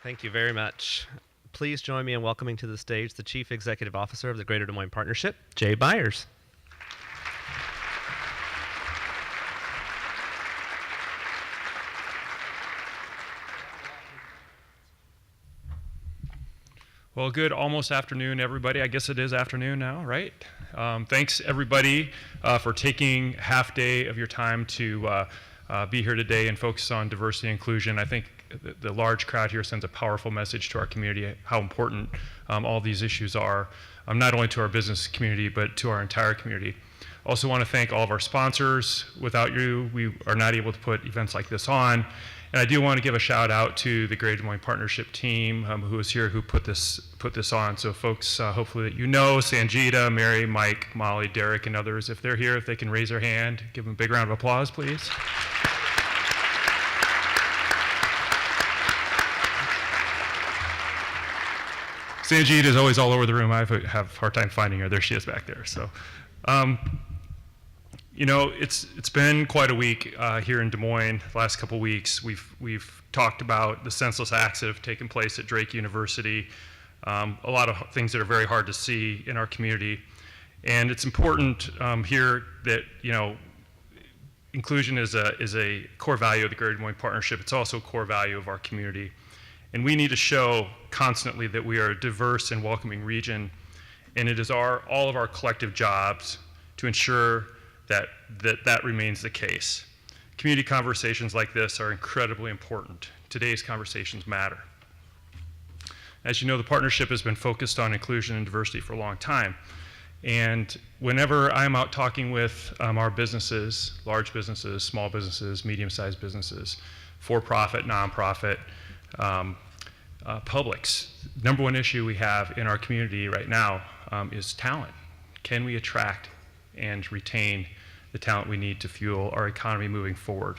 Thank you very much. Please join me in welcoming to the stage the Chief Executive Officer of the Greater Des Moines Partnership, Jay Byers. Well, good almost afternoon, everybody. I guess it is afternoon now, right? Thanks, everybody, for taking half day of your time to be here today and focus on diversity and inclusion. I think the large crowd here sends a powerful message to our community, how important all these issues are, not only to our business community, but to our entire community. Also want to thank all of our sponsors. Without you, we are not able to put events like this on. And I do want to give a shout out to the Greater Des Moines Partnership team who is here, who put this on. So folks, hopefully that you know, Sanjita, Mary, Mike, Molly, Derek, and others, if they're here, if they can raise their hand, give them a big round of applause, please. Sanjita is always all over the room. I have a hard time finding her. There she is back there. So, you know, it's been quite a week here in Des Moines. The last couple weeks, we've talked about the senseless acts that have taken place at Drake University. A lot of things that are very hard to see in our community, and it's important here that inclusion is a core value of the Greater Des Moines Partnership. It's also a core value of our community, and we need to show constantly that we are a diverse and welcoming region, and it is all of our collective jobs to ensure that remains the case. Community conversations like this are incredibly important. Today's conversations matter. As you know, the partnership has been focused on inclusion and diversity for a long time. And whenever I'm out talking with our businesses, large businesses, small businesses, medium-sized businesses, for-profit, nonprofit, publics, number one issue we have in our community right now is talent. Can we attract and retain the talent we need to fuel our economy moving forward?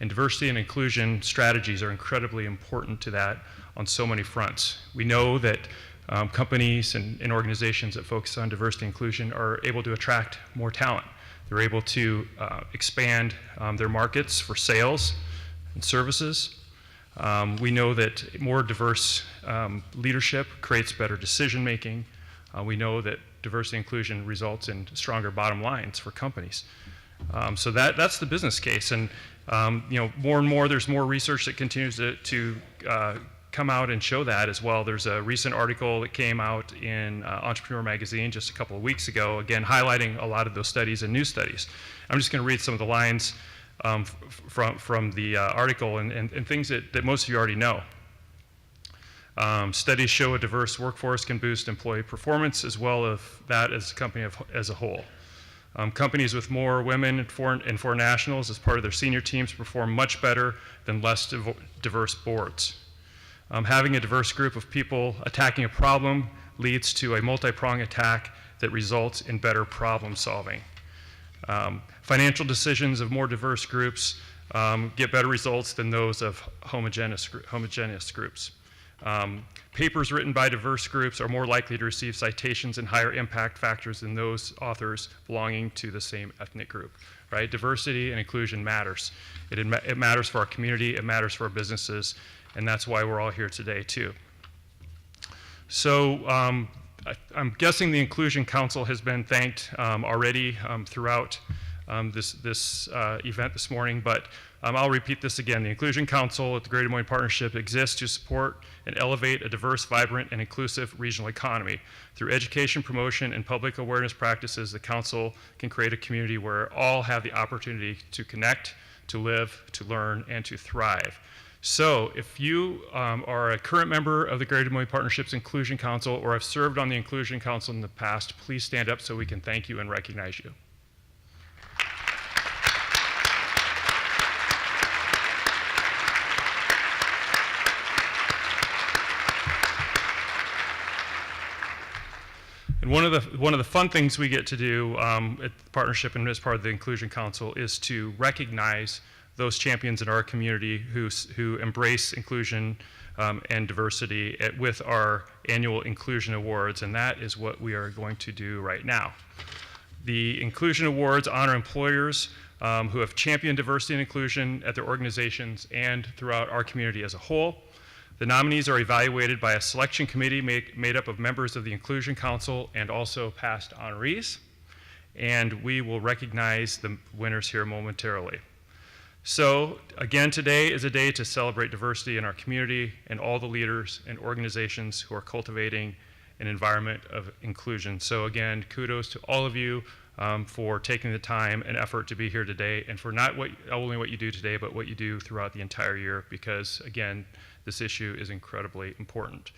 And diversity and inclusion strategies are incredibly important to that on so many fronts. We know that companies and organizations that focus on diversity and inclusion are able to attract more talent. They're able to expand their markets for sales and services. We know that more diverse leadership creates better decision making. We know that diversity and inclusion results in stronger bottom lines for companies. So that's the business case, and more and more there's more research that continues to come out and show that as well. There's a recent article that came out in Entrepreneur Magazine just a couple of weeks ago, again highlighting a lot of those studies and new studies. I'm just going to read some of the lines from the article and things that most of you already know. Studies show a diverse workforce can boost employee performance as well as that as a company as a whole. Companies with more women and foreign nationals as part of their senior teams perform much better than less diverse boards. Having a diverse group of people attacking a problem leads to a multi-pronged attack that results in better problem solving. Financial decisions of more diverse groups get better results than those of homogeneous groups. Papers written by diverse groups are more likely to receive citations and higher impact factors than those authors belonging to the same ethnic group, right? Diversity and inclusion matters. It matters for our community, it matters for our businesses, and that's why we're all here today too. So I'm guessing the Inclusion Council has been thanked already throughout this event this morning, but I'll repeat this again. The Inclusion Council at the Greater Des Moines Partnership exists to support and elevate a diverse, vibrant, and inclusive regional economy. Through education, promotion, and public awareness practices, the Council can create a community where all have the opportunity to connect, to live, to learn, and to thrive. So if you are a current member of the Greater Des Moines Partnership's Inclusion Council or have served on the Inclusion Council in the past, please stand up so we can thank you and recognize you. And one of the fun things we get to do at the partnership and as part of the Inclusion Council is to recognize those champions in our community who embrace inclusion and diversity with our annual Inclusion Awards, and that is what we are going to do right now. The Inclusion Awards honor employers who have championed diversity and inclusion at their organizations and throughout our community as a whole. The nominees are evaluated by a selection committee made up of members of the Inclusion Council and also past honorees, and we will recognize the winners here momentarily. So again, today is a day to celebrate diversity in our community and all the leaders and organizations who are cultivating an environment of inclusion. So again, kudos to all of you for taking the time and effort to be here today, and for not only what you do today, but what you do throughout the entire year, because again, this issue is incredibly important.